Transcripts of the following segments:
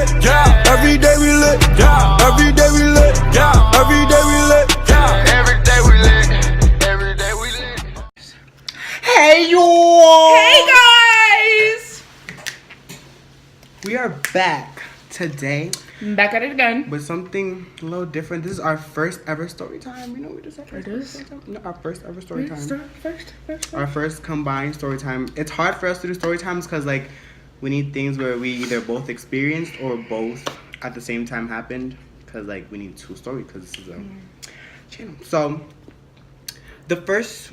lit, yeah. Every day we lit, yeah. Every day we lit, yeah. Every day we lit, yeah. Every day we lit, every day we lit. Hey y'all! Hey guys! We are back today Back at it again. with something a little different. This is our first ever story time. You know we just had It is? No, our first ever story time. First. Our first combined story time. It's hard for us to do story times because like we need things where we either both experienced or both at the same time happened. Because like we need two stories because this is a channel. So the first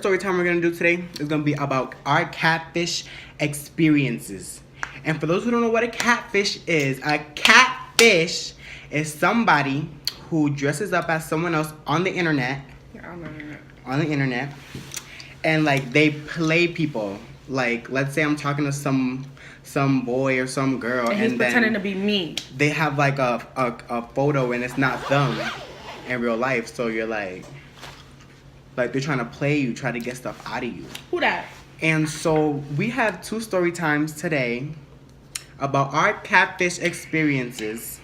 story time we're gonna do today is gonna be about our catfish experiences. And for those who don't know what a catfish is somebody who dresses up as someone else on the internet. On the internet. And like they play people. Like let's say I'm talking to some boy or some girl and he's pretending to be me. They have like a photo and it's not them in real life, so you're like they're trying to play you, try to get stuff out of you. Who that? And so we have two story times today about our catfish experiences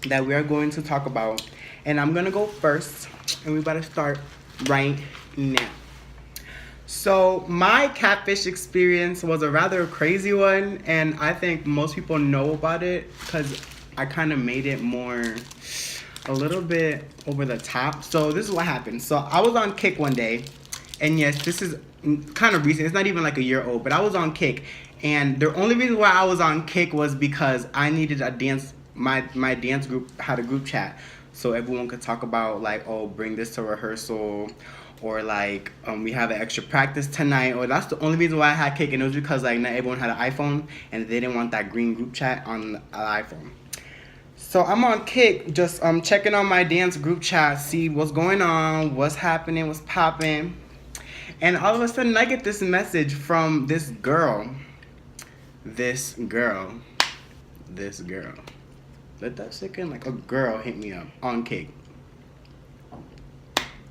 that we are going to talk about. And I'm gonna go first, and we better start right now. So my catfish experience was a rather crazy one, and I think most people know about it because I kind of made it a little bit over the top. So this is what happened. So I was on Kick one day, and yes, this is kind of recent. It's not even like a year old, but I was on Kick, and the only reason why I was on Kick was because I needed a dance. My dance group had a group chat, so everyone could talk about like, oh, bring this to rehearsal, or like we have an extra practice tonight, or that's the only reason why I had Kick, and it was because like not everyone had an iPhone and they didn't want that green group chat on an iPhone. So I'm on Kick, just checking on my dance group chat, see what's going on, what's happening, what's popping, and all of a sudden I get this message from this girl. Let that sink in. Like a girl hit me up on Kick.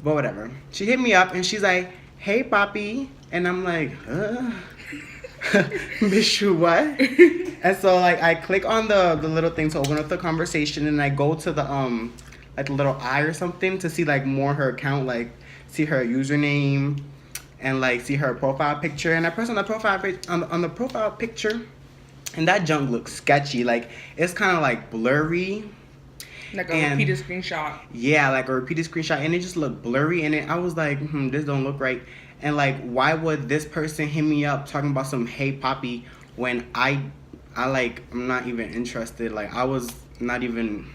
But whatever. She hit me up and she's like, "Hey, Poppy," and I'm like, "Bitch, you what?" And so like I click on the little thing to open up the conversation, and I go to the like the little eye or something to see like more her account, like see her username and like see her profile picture. And I press on the profile on the profile picture, and that junk looks sketchy. Like it's kind of like blurry. Like a repeated screenshot. Yeah, like a repeated screenshot, and it just looked blurry. And I was like, this don't look right. And like, why would this person hit me up talking about some "Hey Poppy" when I'm not even interested. Like I was not even.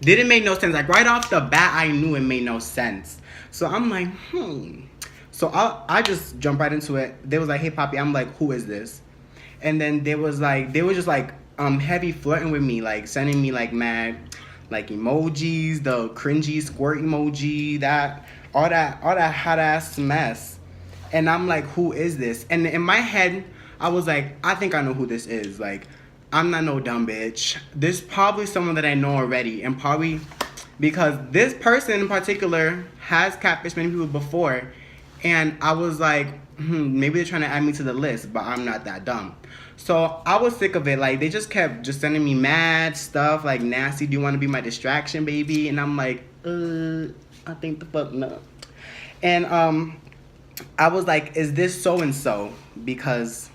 Didn't make no sense. Like right off the bat, I knew it made no sense. So I'm like, So I just jumped right into it. They was like, "Hey Poppy," I'm like, "Who is this?" And then they were just like heavy flirting with me, like sending me like mad like emojis, the cringy squirt emoji, all that hot ass mess. And I'm like, "Who is this?" And in my head, I was like, I think I know who this is. Like, I'm not no dumb bitch. This probably someone that I know already, and probably because this person in particular has catfished many people before. And I was like, maybe they're trying to add me to the list, but I'm not that dumb. So I was sick of it. Like they just kept just sending me mad stuff, like nasty. "Do you want to be my distraction, baby?" And I'm like, I think the fuck no. And I was like, "Is this so and so?" Because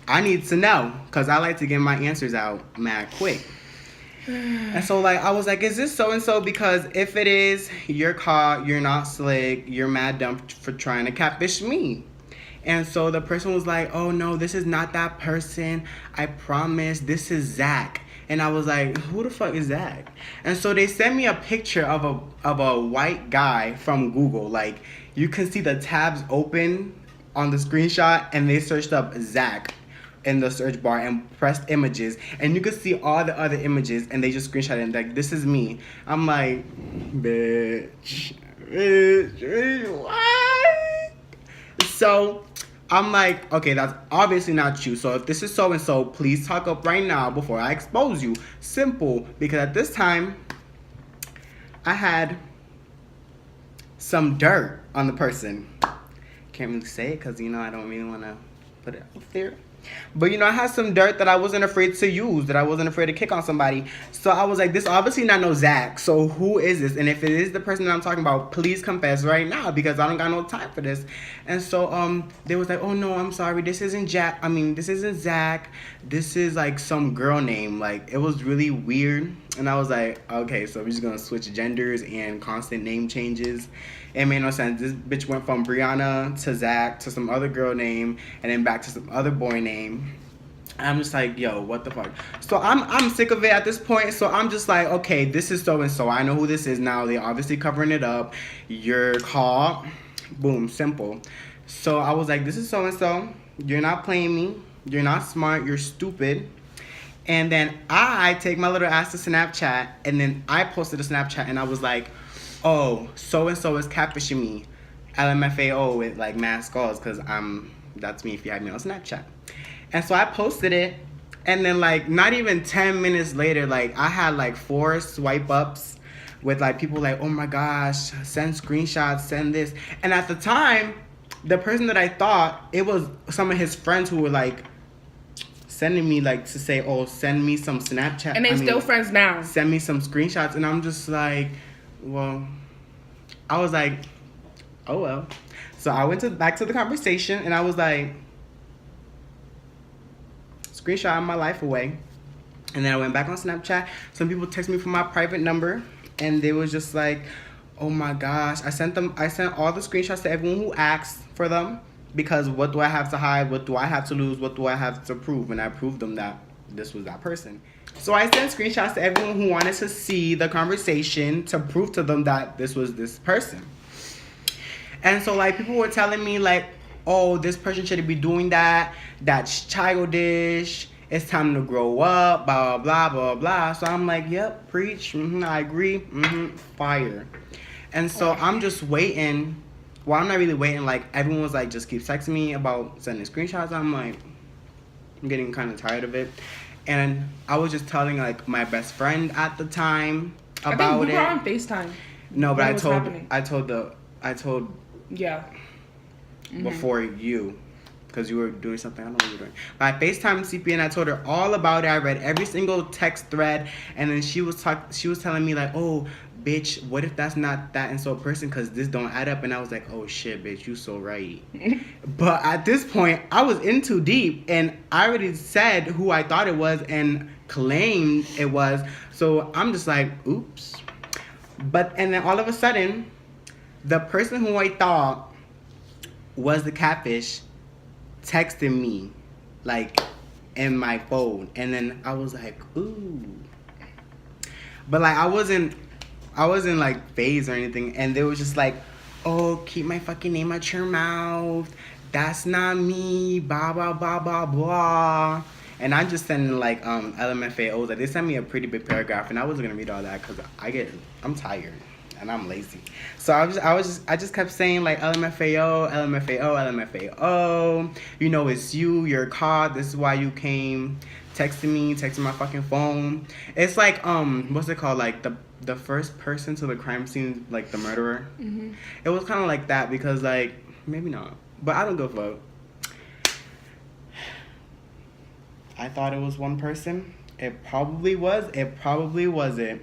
I need to know, because I like to get my answers out mad quick. And so like I was like, "Is this so and so?" Because if it is, you're caught. You're not slick. You're mad dumb for trying to catfish me. And so the person was like, "Oh no, this is not that person. I promise, this is Zach." And I was like, "Who the fuck is Zach?" And so they sent me a picture of a white guy from Google. Like you can see the tabs open on the screenshot, and they searched up Zach in the search bar and pressed images, and you could see all the other images, and they just screenshot it and like, "This is me." I'm like, bitch, what? So I'm like, okay, that's obviously not you. So if this is so and so, please talk up right now before I expose you. Simple. Because at this time, I had some dirt on the person. Can't really say it because, I don't really want to put it out there. But I had some dirt that I wasn't afraid to use, that I wasn't afraid to kick on somebody. So I was like, this obviously not no Zach. So who is this? And if it is the person that I'm talking about, please confess right now because I don't got no time for this. And so they was like, oh no, I'm sorry, this isn't this isn't Zach. This is like some girl name. Like it was really weird. And I was like, okay, so we're just gonna switch genders and constant name changes. It made no sense. This bitch went from Brianna to Zach to some other girl name and then back to some other boy name. I'm just like, yo, what the fuck? So I'm sick of it at this point. So I'm just like, okay, this is so and so. I know who this is now. They're obviously covering it up. Your call, boom, simple. So I was like, this is so and so. You're not playing me. You're not smart. You're stupid. And then I take my little ass to Snapchat, and then I posted a Snapchat, and I was like, oh, so-and-so is catfishing me. LMFAO with, like, mad skulls, because that's me if you have me on Snapchat. And so I posted it, and then, like, not even 10 minutes later, like, I had, like, 4 swipe ups with, like, people like, oh, my gosh, send screenshots, send this. And at the time, the person that I thought, it was some of his friends who were, like, sending me like to say, oh, send me some Snapchat. And they still friends now. Send me some screenshots. And I'm just like, well, I was like, oh well. So I went back to the conversation and I was like, screenshot my life away. And then I went back on Snapchat. Some people text me from my private number and they was just like, oh my gosh. I sent all the screenshots to everyone who asked for them. Because what do I have to hide? What do I have to lose? What do I have to prove? And I proved them that this was that person. So I sent screenshots to everyone who wanted to see the conversation to prove to them that this was this person. And so, like, people were telling me, like, oh, this person shouldn't be doing that. That's childish. It's time to grow up, blah, blah, blah, blah. So I'm like, yep, preach. I agree. Fire. And so I'm just waiting. Well, I'm not really waiting. Like, everyone was like, just keep texting me about sending screenshots. I'm like, I'm getting kind of tired of it. And I was just telling, like, my best friend at the time about it. I think we were on FaceTime. No, but I told yeah. Before you. Because you were doing something. I don't know what you were doing. But I FaceTimed CP and I told her all about it. I read every single text thread. And then she was telling me, like, oh, bitch, what if that's not that and so person? Because this don't add up. And I was like, oh, shit, bitch, you so right. But at this point, I was in too deep. And I already said who I thought it was and claimed it was. So I'm just like, oops. And then all of a sudden, the person who I thought was the catfish texted me, like, in my phone. And then I was like, ooh. But, like, I wasn't like phased or anything. And they was just like, oh, keep my fucking name out your mouth. That's not me. Blah, blah, blah, blah, blah. And I just sent like LMFAOs. Like, they sent me a pretty big paragraph. And I wasn't going to read all that because I'm tired. And I'm lazy. So I just kept saying, like, LMFAO, LMFAO, LMFAO. You know it's you. You're caught. This is why you came. Texting my fucking phone. It's like, what's it called? Like, the first person to the crime scene, like, the murderer. Mm-hmm. It was kind of like that because, like, maybe not. But I don't give a fuck. I thought it was one person. It probably was. It probably wasn't.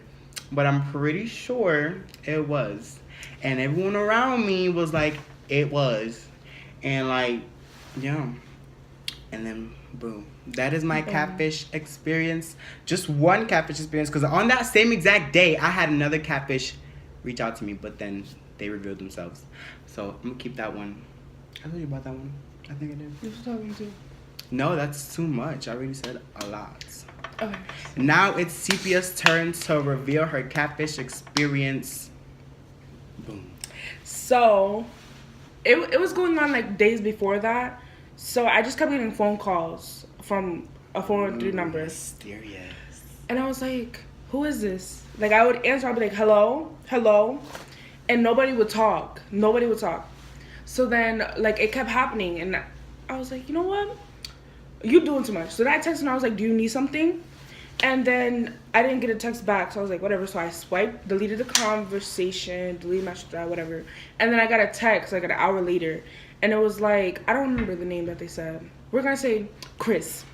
But I'm pretty sure it was. And everyone around me was like, it was. And, like, yeah. And then, boom. That is my catfish experience. Just one catfish experience. Because on that same exact day, I had another catfish reach out to me. But then they revealed themselves. So, I'm going to keep that one. I told you about that one. I think I did. You should talk to. No, that's too much. I already said a lot. Okay. Now it's Sepia's turn to reveal her catfish experience. Boom. So, it was going on like days before that. So I just kept getting phone calls from a 413 number. Mysterious. And I was like, who is this? Like, I would answer, I'd be like, hello? And nobody would talk. So then, like, it kept happening. And I was like, you know what? You're doing too much. So then I texted and I was like, do you need something? And then I didn't get a text back. So I was like, whatever. So I swiped, deleted the conversation, deleted my whatever. And then I got a text like an hour later. And it was like, I don't remember the name that they said. We're gonna say Chris.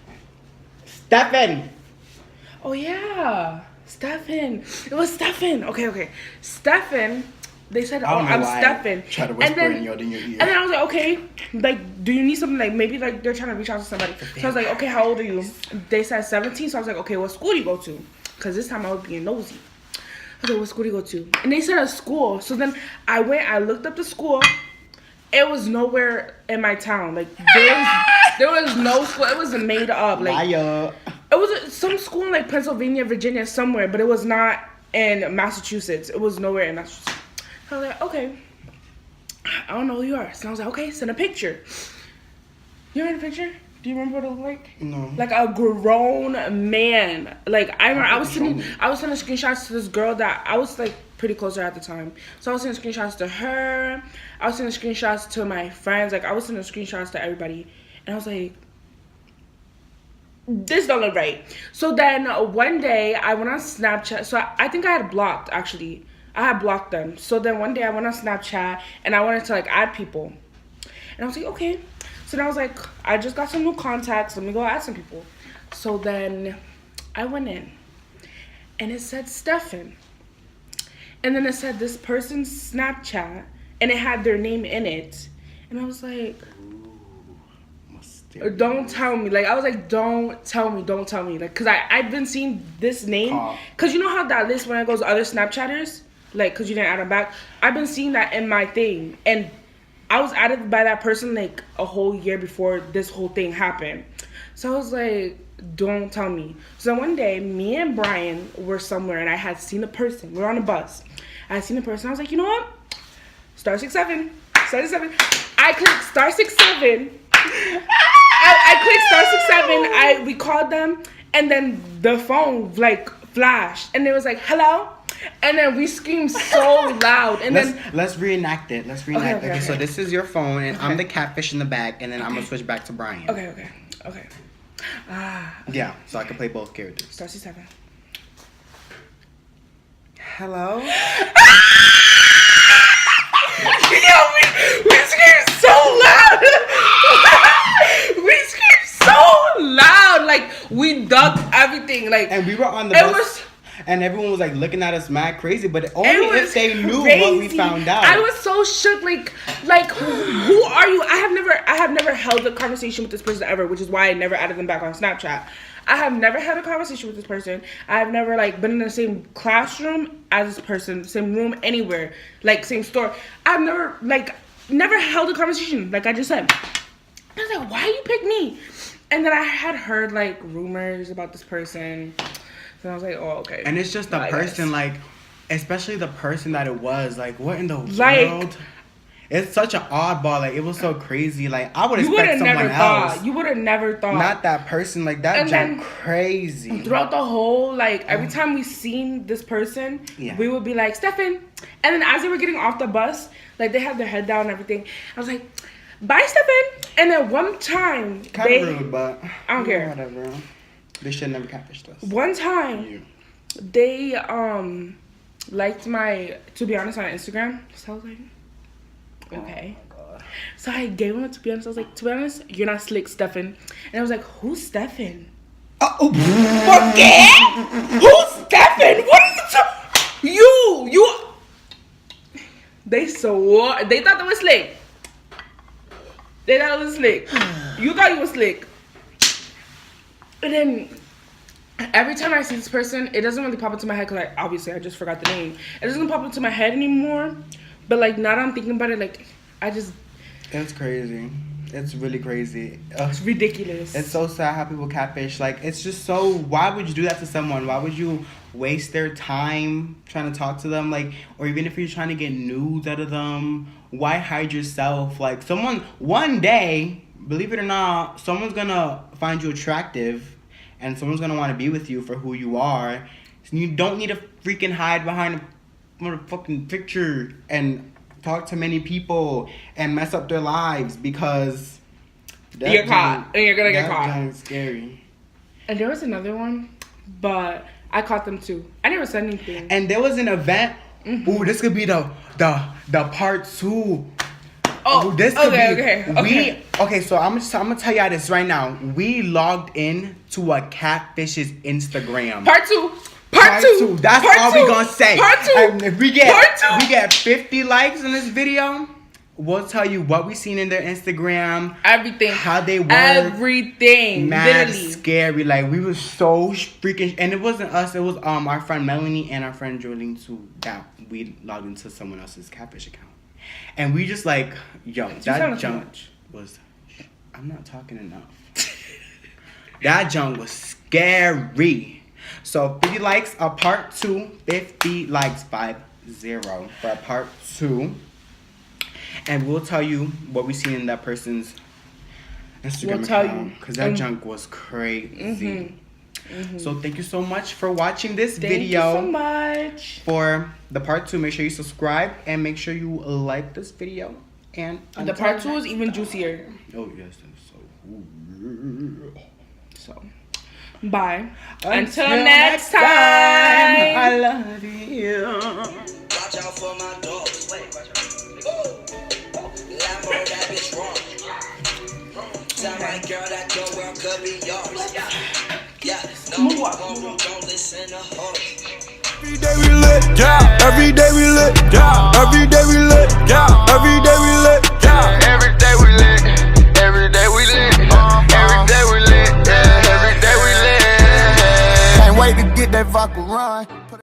Stefan. Oh yeah, Stefan. It was Stefan. Okay. Stefan. They said, "Oh, I'm Stefan." Try to whisper in your ear. And then I was like, "Okay, like, do you need something? Like, maybe like they're trying to reach out to somebody." So I was like, "Okay, how old are you?" They said 17. So I was like, "Okay, what school do you go to?" Because this time I was being nosy. I was like, "What school do you go to?" And they said a school. So then I went. I looked up the school. It was nowhere in my town. Like there was no school. It was made up. Like it was some school in like Pennsylvania, Virginia, somewhere, but it was not in Massachusetts. It was nowhere in Massachusetts. I was like, okay, I don't know who you are. So I was like, okay, send a picture. You know the picture? Do you remember what it looked like? No. Like a grown man. Like I remember I was sending screenshots to this girl that I was like pretty close to her at the time. So I was sending screenshots to her. I was sending screenshots to my friends. Like I was sending screenshots to everybody. And I was like, this don't look right. So then one day I went on Snapchat. So I think I had blocked actually. I had blocked them. So then one day I went on Snapchat and I wanted to like add people. And I was like, okay. So then I was like, I just got some new contacts. Let me go add some people. So then I went in and it said Stefan. And then it said this person's Snapchat and it had their name in it. And I was like, don't tell me. Like, I was like, don't tell me. Like, because I've been seeing this name. Because you know how that list when it goes to other Snapchatters? Like, because you didn't add them back. I've been seeing that in my thing. And I was added by that person, like, a whole year before this whole thing happened. So I was like, don't tell me. So one day, me and Brian were somewhere, and I had seen a person. We were on a bus. I had seen a person. I was like, you know what? Star 67. I clicked star 67. I clicked star 67. We called them, and then the phone, like, flashed. And it was like, hello? And then we screamed so loud. And let's reenact it. Okay, so this is your phone, and okay. I'm the catfish in the back, and then I'm gonna switch back to Brian. Okay. Yeah, so I can play both characters. Star 7. Hello. Yo, we screamed so loud. We screamed so loud. Like we ducked everything. Like, and we were on the bus. And everyone was like looking at us mad crazy, but only if they knew what we found out. I was so shook, like who are you? I have never held a conversation with this person ever, which is why I never added them back on Snapchat. I have never had a conversation with this person. I have never like been in the same classroom as this person, same room, anywhere, like same store. I've never held a conversation, like I just said. I was like, why you pick me? And then I had heard like rumors about this person. And I was like, oh, okay. And it's just the person, like, especially the person that it was. Like, what in the world? It's such an oddball. Like, it was so crazy. Like, I would expect someone else. You would have never thought. Not that person. Like, that junk crazy. Throughout the whole, like, every time we seen this person, we would be like, Stefan. And then as they were getting off the bus, like, they had their head down and everything. I was like, bye, Stefan. And then one time, kind of rude, but I don't care. Whatever. They should never catfished us. One time, they liked my, to be honest, on Instagram. So I was like, okay. Oh, so I gave him a to be honest. I was like, to be honest, you're not slick, Stefan. And I was like, who's Stefan? Forget? Who's Stefan? What are you talking? You. They swore. They thought they was slick. You thought you was slick. And then every time I see this person, it doesn't really pop into my head because obviously I just forgot the name. It doesn't pop into my head anymore. But like now that I'm thinking about it, like I just. It's crazy. It's really crazy. It's ridiculous. It's so sad how people catfish. Like, it's just so. Why would you do that to someone? Why would you waste their time trying to talk to them? Like, or even if you're trying to get news out of them, why hide yourself? Like, one day, believe it or not, someone's gonna find you attractive, and someone's gonna want to be with you for who you are. So you don't need to freaking hide behind a motherfucking picture and talk to many people and mess up their lives because you're caught and you're gonna get caught. That's scary. And there was another one, but I caught them too. I never said anything. And there was an event. Mm-hmm. Ooh, this could be the part 2 Oh, this could okay. So I'm gonna tell y'all this right now. We logged in to a catfish's Instagram. Part two. Part two. That's Part all two. we gonna say. Part two. And if we get Part two. we get 50 likes in this video, we'll tell you what we seen in their Instagram, Everything. how they work. Everything. Mad Literally. scary. Like we was so freaking, and it wasn't us. It was our friend Melanie and our friend Jolene too. That we logged into someone else's catfish account, and we just like, yo, that junk was. I'm not talking enough. That junk was scary. So 50 likes a part 2. 50 likes 50 for a part 2. And we'll tell you what we seen in that person's Instagram account. Because that junk was crazy. So thank you so much for watching this video. Thank you so much. For the part 2, make sure you subscribe and make sure you like this video. And the part 2 is even juicier. Oh yes, that's so. Bye. Until next time. I love you. Watch out for my dogs. Lambo, that bitch wrong. Tell my girl that your world could be yours. Yeah, no more, don't listen to hoes. Every day we lit, yeah. Every day we lit, yeah. Every day we lit, yeah. Every day we lit.